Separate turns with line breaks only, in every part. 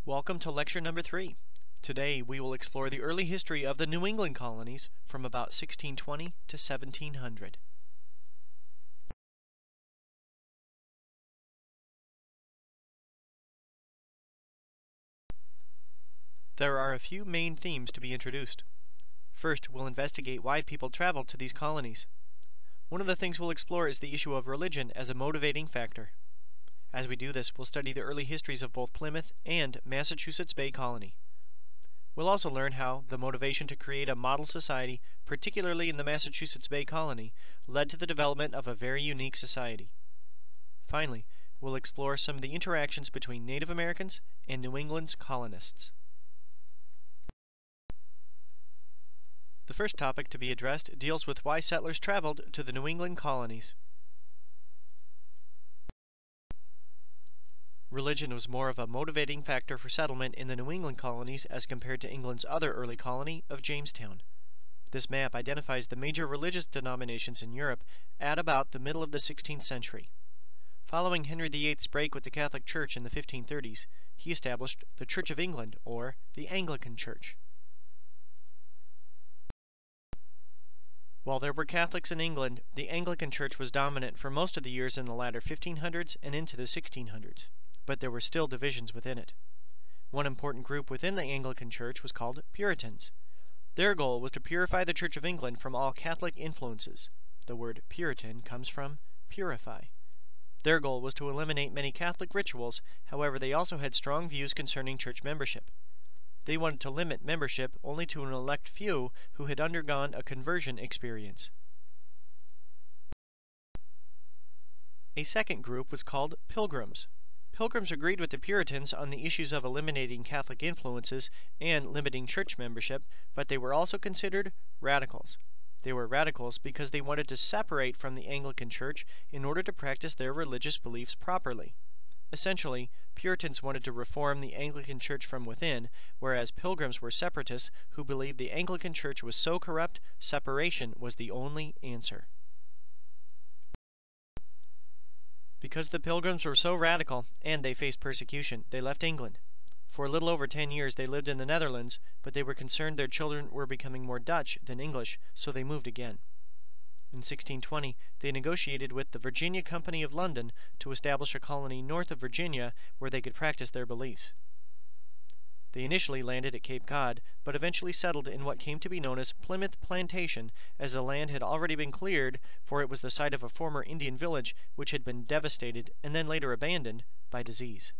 Welcome to lecture number 3. Today we will explore the early history of the New England colonies from about 1620 to 1700. There are a few main themes to be introduced. First, we'll investigate why people traveled to these colonies. One of the things we'll explore is the issue of religion as a motivating factor. As we do this, we'll study the early histories of both Plymouth and Massachusetts Bay Colony. We'll also learn how the motivation to create a model society, particularly in the Massachusetts Bay Colony, led to the development of a very unique society. Finally, we'll explore some of the interactions between Native Americans and New England's colonists. The first topic to be addressed deals with why settlers traveled to the New England colonies. Religion was more of a motivating factor for settlement in the New England colonies as compared to England's other early colony of Jamestown. This map identifies the major religious denominations in Europe at about the middle of the 16th century. Following Henry VIII's break with the Catholic Church in the 1530s, he established the Church of England, or the Anglican Church. While there were Catholics in England, the Anglican Church was dominant for most of the years in the latter 1500s and into the 1600s. But there were still divisions within it. One important group within the Anglican Church was called Puritans. Their goal was to purify the Church of England from all Catholic influences. The word Puritan comes from purify. Their goal was to eliminate many Catholic rituals, however they also had strong views concerning church membership. They wanted to limit membership only to an elect few who had undergone a conversion experience. A second group was called Pilgrims. Pilgrims agreed with the Puritans on the issues of eliminating Catholic influences and limiting church membership, but they were also considered radicals. They were radicals because they wanted to separate from the Anglican Church in order to practice their religious beliefs properly. Essentially, Puritans wanted to reform the Anglican Church from within, whereas Pilgrims were separatists who believed the Anglican Church was so corrupt, separation was the only answer. Because the Pilgrims were so radical, and they faced persecution, they left England. For a little over 10 years they lived in the Netherlands, but they were concerned their children were becoming more Dutch than English, so they moved again. In 1620, they negotiated with the Virginia Company of London to establish a colony north of Virginia where they could practice their beliefs. They initially landed at Cape Cod, but eventually settled in what came to be known as Plymouth Plantation, as the land had already been cleared, for it was the site of a former Indian village which had been devastated and then later abandoned by disease.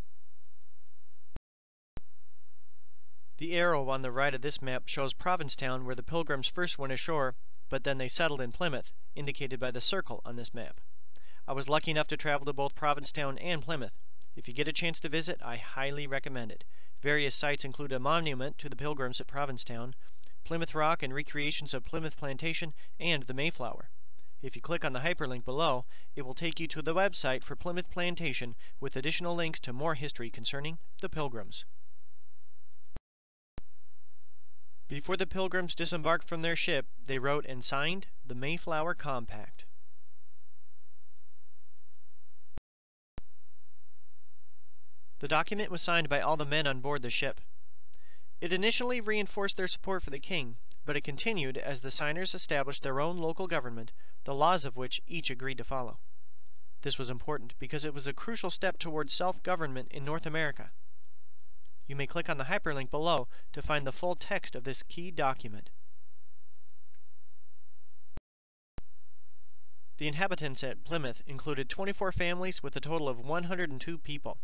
The arrow on the right of this map shows Provincetown, where the Pilgrims first went ashore, but then they settled in Plymouth, indicated by the circle on this map. I was lucky enough to travel to both Provincetown and Plymouth. If you get a chance to visit, I highly recommend it. Various sites include a monument to the Pilgrims at Provincetown, Plymouth Rock and recreations of Plymouth Plantation, and the Mayflower. If you click on the hyperlink below, it will take you to the website for Plymouth Plantation with additional links to more history concerning the Pilgrims. Before the Pilgrims disembarked from their ship, they wrote and signed the Mayflower Compact. The document was signed by all the men on board the ship. It initially reinforced their support for the king, but it continued as the signers established their own local government, the laws of which each agreed to follow. This was important because it was a crucial step towards self-government in North America. You may click on the hyperlink below to find the full text of this key document. The inhabitants at Plymouth included 24 families with a total of 102 people.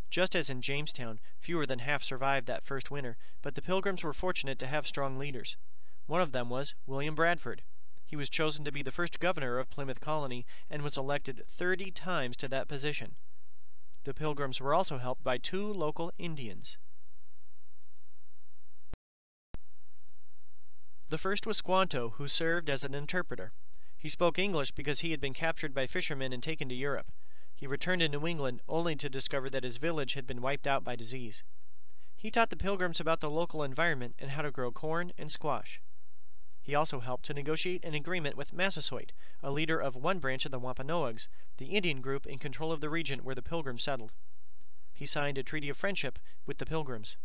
Just as in Jamestown, fewer than half survived that first winter, but the Pilgrims were fortunate to have strong leaders. One of them was William Bradford. He was chosen to be the first governor of Plymouth Colony and was elected 30 times to that position. The Pilgrims were also helped by 2 local Indians. The first was Squanto, who served as an interpreter. He spoke English because he had been captured by fishermen and taken to Europe. He returned to New England only to discover that his village had been wiped out by disease. He taught the Pilgrims about the local environment and how to grow corn and squash. He also helped to negotiate an agreement with Massasoit, a leader of one branch of the Wampanoags, the Indian group in control of the region where the Pilgrims settled. he signed a treaty of friendship with the Pilgrims.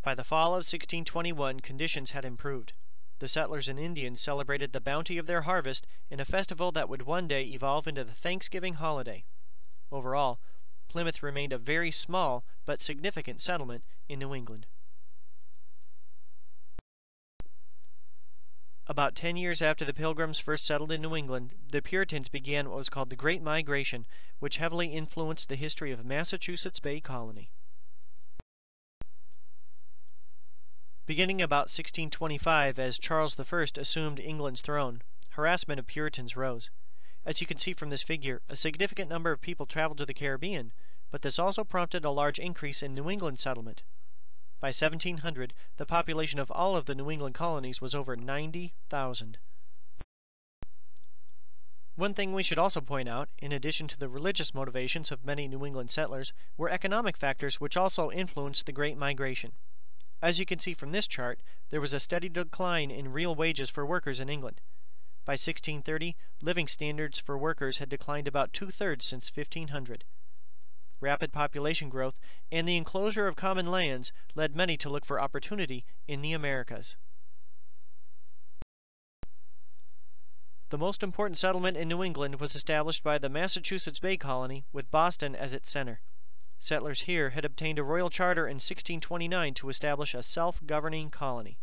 By the fall of 1621, conditions had improved. The settlers and Indians celebrated the bounty of their harvest in a festival that would one day evolve into the Thanksgiving holiday. Overall, Plymouth remained a very small but significant settlement in New England. About 10 years after the Pilgrims first settled in New England, the Puritans began what was called the Great Migration, which heavily influenced the history of Massachusetts Bay Colony. Beginning about 1625, as Charles I assumed England's throne, harassment of Puritans rose. As you can see from this figure, a significant number of people traveled to the Caribbean, but this also prompted a large increase in New England settlement. By 1700, the population of all of the New England colonies was over 90,000. One thing we should also point out, in addition to the religious motivations of many New England settlers, were economic factors which also influenced the Great Migration. As you can see from this chart, there was a steady decline in real wages for workers in England. By 1630, living standards for workers had declined about 2/3 since 1500. Rapid population growth and the enclosure of common lands led many to look for opportunity in the Americas. The most important settlement in New England was established by the Massachusetts Bay Colony, with Boston as its center. Settlers here had obtained a royal charter in 1629 to establish a self-governing colony.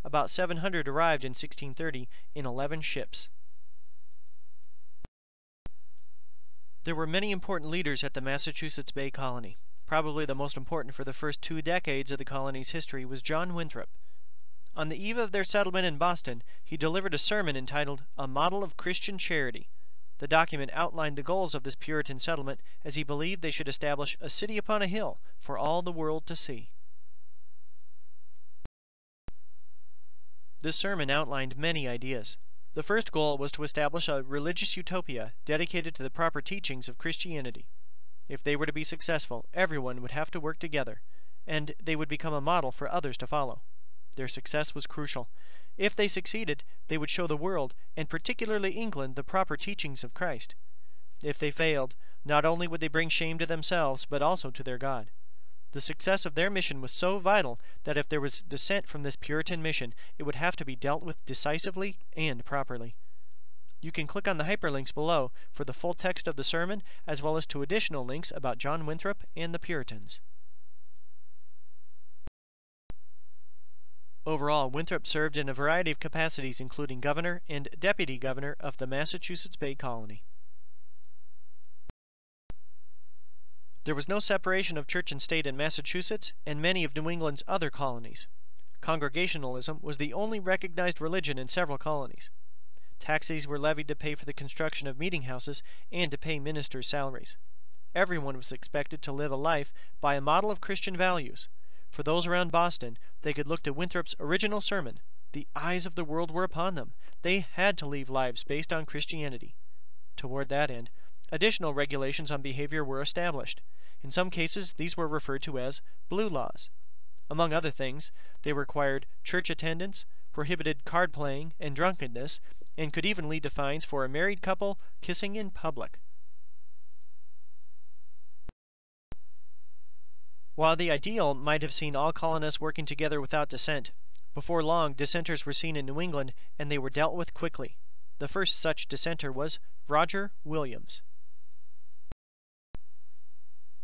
About 700 arrived in 1630 in 11 ships. There were many important leaders at the Massachusetts Bay Colony. Probably the most important for the first 2 decades of the colony's history was John Winthrop. On the eve of their settlement in Boston, he delivered a sermon entitled "A Model of Christian Charity." The document outlined the goals of this Puritan settlement, as he believed they should establish a city upon a hill for all the world to see. This sermon outlined many ideas. The first goal was to establish a religious utopia dedicated to the proper teachings of Christianity. If they were to be successful, everyone would have to work together, and they would become a model for others to follow. Their success was crucial. If they succeeded, they would show the world, and particularly England, the proper teachings of Christ. If they failed, not only would they bring shame to themselves, but also to their God. The success of their mission was so vital that if there was dissent from this Puritan mission, it would have to be dealt with decisively and properly. You can click on the hyperlinks below for the full text of the sermon, as well as to additional links about John Winthrop and the Puritans. Overall, Winthrop served in a variety of capacities, including governor and deputy governor of the Massachusetts Bay Colony. There was no separation of church and state in Massachusetts and many of New England's other colonies. Congregationalism was the only recognized religion in several colonies. Taxes were levied to pay for the construction of meeting houses and to pay ministers' salaries. Everyone was expected to live a life by a model of Christian values. For those around Boston, they could look to Winthrop's original sermon. The eyes of the world were upon them. They had to live lives based on Christianity. Toward that end, additional regulations on behavior were established. In some cases, these were referred to as blue laws. Among other things, they required church attendance, prohibited card playing and drunkenness, and could even lead to fines for a married couple kissing in public. While the ideal might have seen all colonists working together without dissent, before long dissenters were seen in New England, and they were dealt with quickly. The first such dissenter was Roger Williams.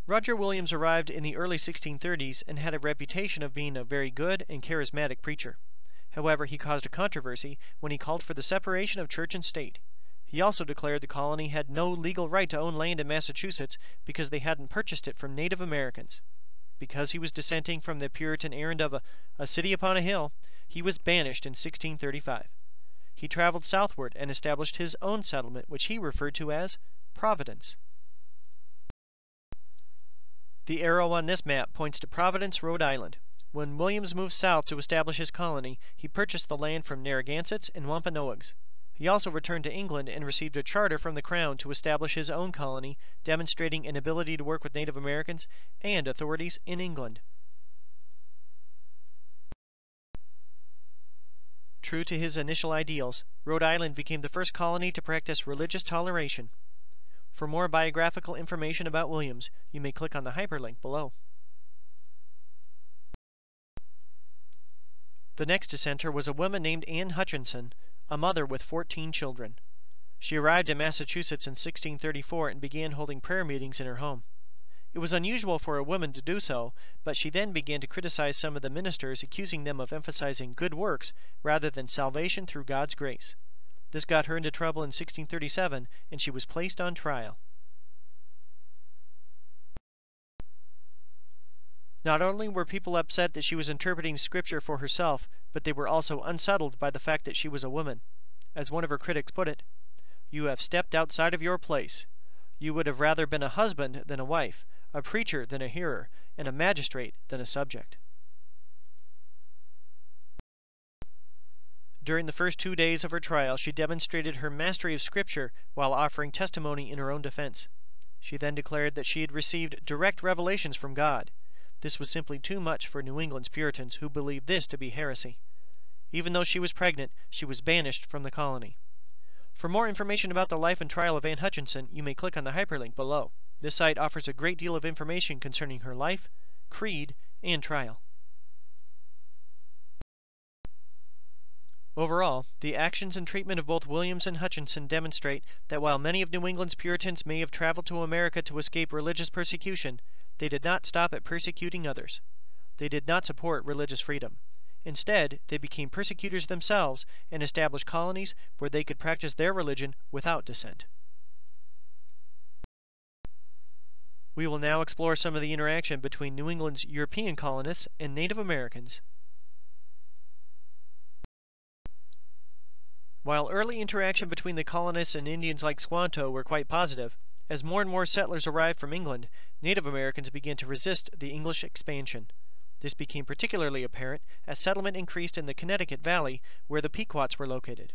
Roger Williams arrived in the early 1630s and had a reputation of being a very good and charismatic preacher. However, he caused a controversy when he called for the separation of church and state. He also declared the colony had no legal right to own land in Massachusetts because they hadn't purchased it from Native Americans. Because he was dissenting from the Puritan errand of a city upon a hill, he was banished in 1635. He traveled southward and established his own settlement, which he referred to as Providence. The arrow on this map points to Providence, Rhode Island. When Williams moved south to establish his colony, he purchased the land from Narragansetts and Wampanoags. He also returned to England and received a charter from the Crown to establish his own colony, demonstrating an ability to work with Native Americans and authorities in England. True to his initial ideals, Rhode Island became the first colony to practice religious toleration. For more biographical information about Williams, you may click on the hyperlink below. The next dissenter was a woman named Anne Hutchinson, a mother with 14 children. She arrived in Massachusetts in 1634 and began holding prayer meetings in her home. It was unusual for a woman to do so, but she then began to criticize some of the ministers, accusing them of emphasizing good works rather than salvation through God's grace. This got her into trouble in 1637, and she was placed on trial. Not only were people upset that she was interpreting Scripture for herself, but they were also unsettled by the fact that she was a woman. As one of her critics put it, "You have stepped outside of your place. You would have rather been a husband than a wife, a preacher than a hearer, and a magistrate than a subject." During the first 2 days of her trial, she demonstrated her mastery of Scripture while offering testimony in her own defense. She then declared that she had received direct revelations from God. This was simply too much for New England's Puritans, who believed this to be heresy. Even though she was pregnant, she was banished from the colony. For more information about the life and trial of Anne Hutchinson, you may click on the hyperlink below. This site offers a great deal of information concerning her life, creed, and trial. Overall, the actions and treatment of both Williams and Hutchinson demonstrate that while many of New England's Puritans may have traveled to America to escape religious persecution, they did not stop at persecuting others. They did not support religious freedom. Instead, they became persecutors themselves and established colonies where they could practice their religion without dissent. We will now explore some of the interaction between New England's European colonists and Native Americans. While early interaction between the colonists and Indians like Squanto were quite positive, as more and more settlers arrived from England, Native Americans began to resist the English expansion. This became particularly apparent as settlement increased in the Connecticut Valley, where the Pequots were located.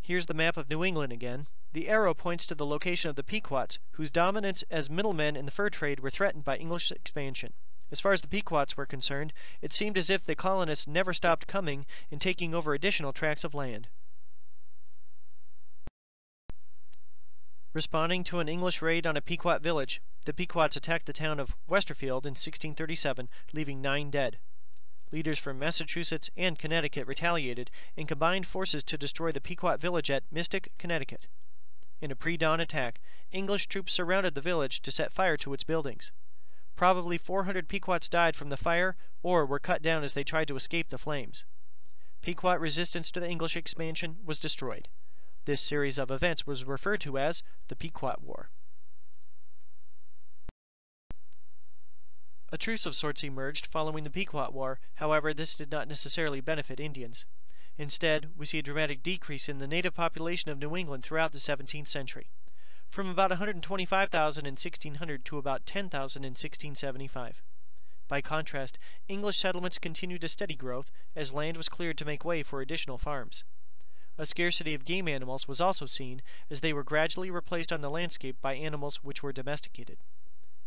Here's the map of New England again. The arrow points to the location of the Pequots, whose dominance as middlemen in the fur trade were threatened by English expansion. As far as the Pequots were concerned, it seemed as if the colonists never stopped coming and taking over additional tracts of land. Responding to an English raid on a Pequot village, the Pequots attacked the town of Westerfield in 1637, leaving 9 dead. Leaders from Massachusetts and Connecticut retaliated and combined forces to destroy the Pequot village at Mystic, Connecticut. In a pre-dawn attack, English troops surrounded the village to set fire to its buildings. Probably 400 Pequots died from the fire or were cut down as they tried to escape the flames. Pequot resistance to the English expansion was destroyed. This series of events was referred to as the Pequot War. A truce of sorts emerged following the Pequot War. However, this did not necessarily benefit Indians. Instead, we see a dramatic decrease in the native population of New England throughout the 17th century, from about 125,000 in 1600 to about 10,000 in 1675. By contrast, English settlements continued a steady growth as land was cleared to make way for additional farms. A scarcity of game animals was also seen, as they were gradually replaced on the landscape by animals which were domesticated.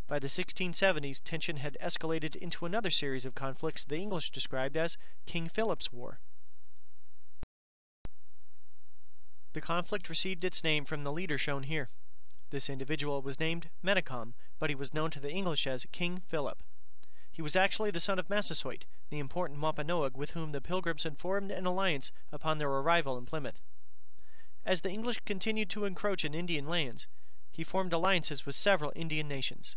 By the 1670s, tension had escalated into another series of conflicts the English described as King Philip's War. The conflict received its name from the leader shown here. This individual was named Metacom, but he was known to the English as King Philip. He was actually the son of Massasoit, the important Wampanoag with whom the Pilgrims had formed an alliance upon their arrival in Plymouth. As the English continued to encroach in Indian lands, he formed alliances with several Indian nations.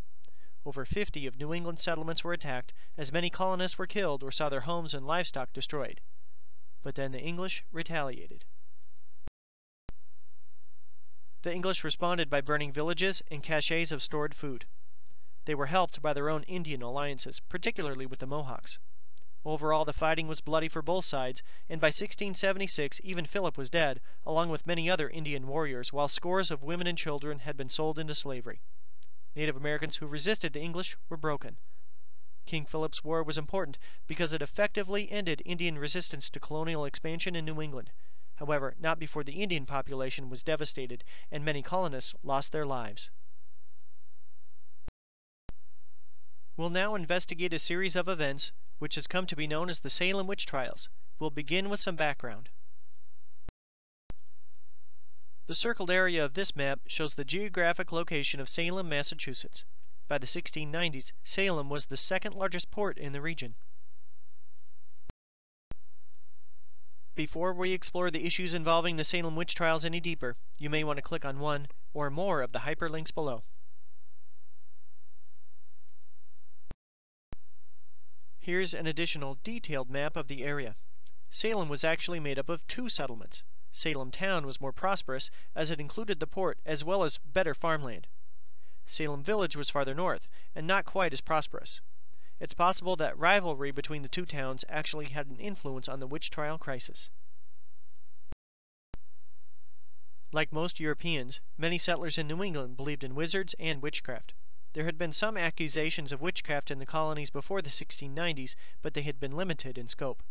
Over 50 of New England settlements were attacked, as many colonists were killed or saw their homes and livestock destroyed. But then the English retaliated. The English responded by burning villages and caches of stored food. They were helped by their own Indian alliances, particularly with the Mohawks. Overall, the fighting was bloody for both sides, and by 1676 even Phillip was dead, along with many other Indian warriors, while scores of women and children had been sold into slavery. Native Americans who resisted the English were broken. King Philip's War was important because it effectively ended Indian resistance to colonial expansion in New England. However, not before the Indian population was devastated and many colonists lost their lives. We'll now investigate a series of events which has come to be known as the Salem witch trials. We'll begin with some background. The circled area of this map shows the geographic location of Salem, Massachusetts. By the 1690s, Salem was the second largest port in the region. Before we explore the issues involving the Salem witch trials any deeper, you may want to click on one or more of the hyperlinks below. Here's an additional detailed map of the area. Salem was actually made up of two settlements. Salem town was more prosperous as it included the port as well as better farmland. Salem village was farther north and not quite as prosperous. It's possible that rivalry between the two towns actually had an influence on the witch trial crisis. Like most Europeans, many settlers in New England believed in wizards and witchcraft. There had been some accusations of witchcraft in the colonies before the 1690s, but they had been limited in scope.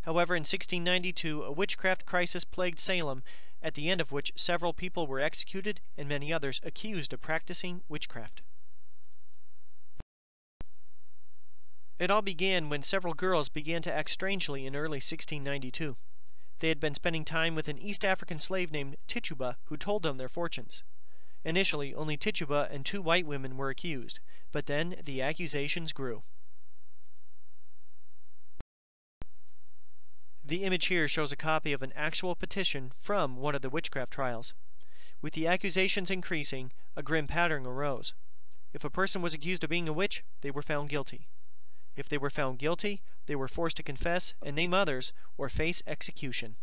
However, in 1692, a witchcraft crisis plagued Salem, at the end of which several people were executed and many others accused of practicing witchcraft. It all began when several girls began to act strangely in early 1692. They had been spending time with an East African slave named Tituba, who told them their fortunes. Initially, only Tituba and two white women were accused, but then the accusations grew. The image here shows a copy of an actual petition from one of the witchcraft trials. With the accusations increasing, a grim pattern arose. If a person was accused of being a witch, they were found guilty. If they were found guilty, they were forced to confess and name others or face execution.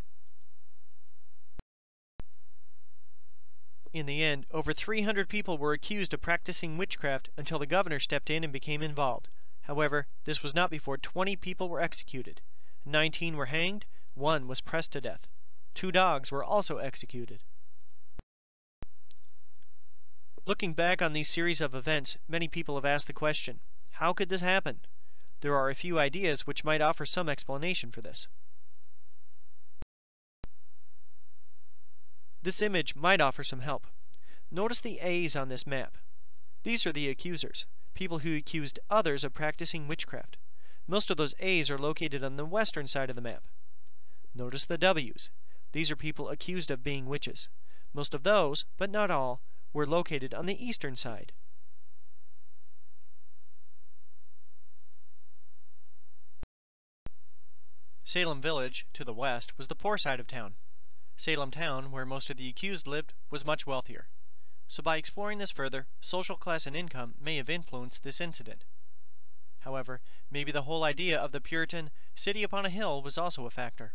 In the end, over 300 people were accused of practicing witchcraft until the governor stepped in and became involved. However, this was not before 20 people were executed. 19 were hanged, 1 was pressed to death. 2 dogs were also executed. Looking back on these series of events, many people have asked the question, how could this happen? There are a few ideas which might offer some explanation for this. This image might offer some help. Notice the A's on this map. These are the accusers, people who accused others of practicing witchcraft. Most of those A's are located on the western side of the map. Notice the W's. These are people accused of being witches. Most of those, but not all, were located on the eastern side. Salem Village, to the west, was the poor side of town. Salem Town, where most of the accused lived, was much wealthier. So by exploring this further, social class and income may have influenced this incident. However, maybe the whole idea of the Puritan city upon a hill was also a factor.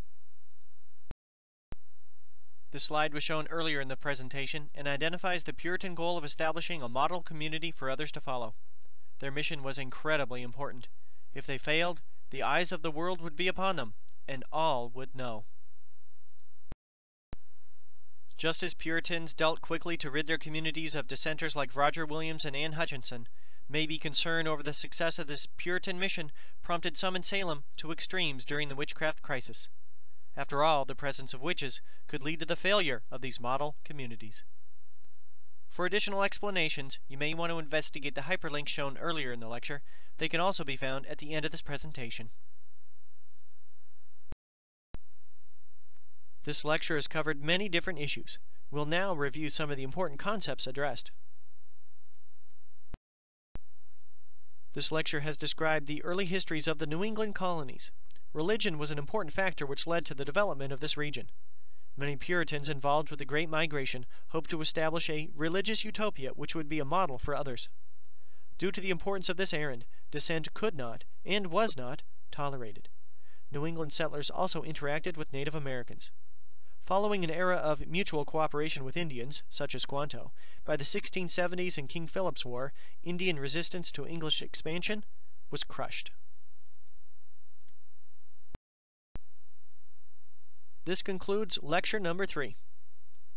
This slide was shown earlier in the presentation and identifies the Puritan goal of establishing a model community for others to follow. Their mission was incredibly important. If they failed, the eyes of the world would be upon them, and all would know. Just as Puritans dealt quickly to rid their communities of dissenters like Roger Williams and Anne Hutchinson, maybe concern over the success of this Puritan mission prompted some in Salem to extremes during the witchcraft crisis. After all, the presence of witches could lead to the failure of these model communities. For additional explanations, you may want to investigate the hyperlinks shown earlier in the lecture. They can also be found at the end of this presentation. This lecture has covered many different issues. We'll now review some of the important concepts addressed. This lecture has described the early histories of the New England colonies. Religion was an important factor which led to the development of this region. Many Puritans involved with the Great Migration hoped to establish a religious utopia which would be a model for others. Due to the importance of this errand, dissent could not, and was not, tolerated. New England settlers also interacted with Native Americans. Following an era of mutual cooperation with Indians, such as Squanto, by the 1670s and King Phillip's War, Indian resistance to English expansion was crushed. This concludes lecture number 3.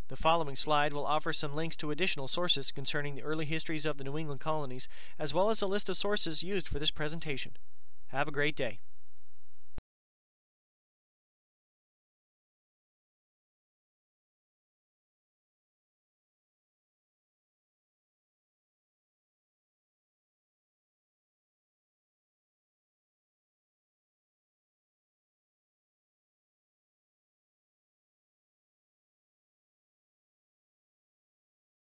The following slide will offer some links to additional sources concerning the early histories of the New England colonies, as well as a list of sources used for this presentation. Have a great day.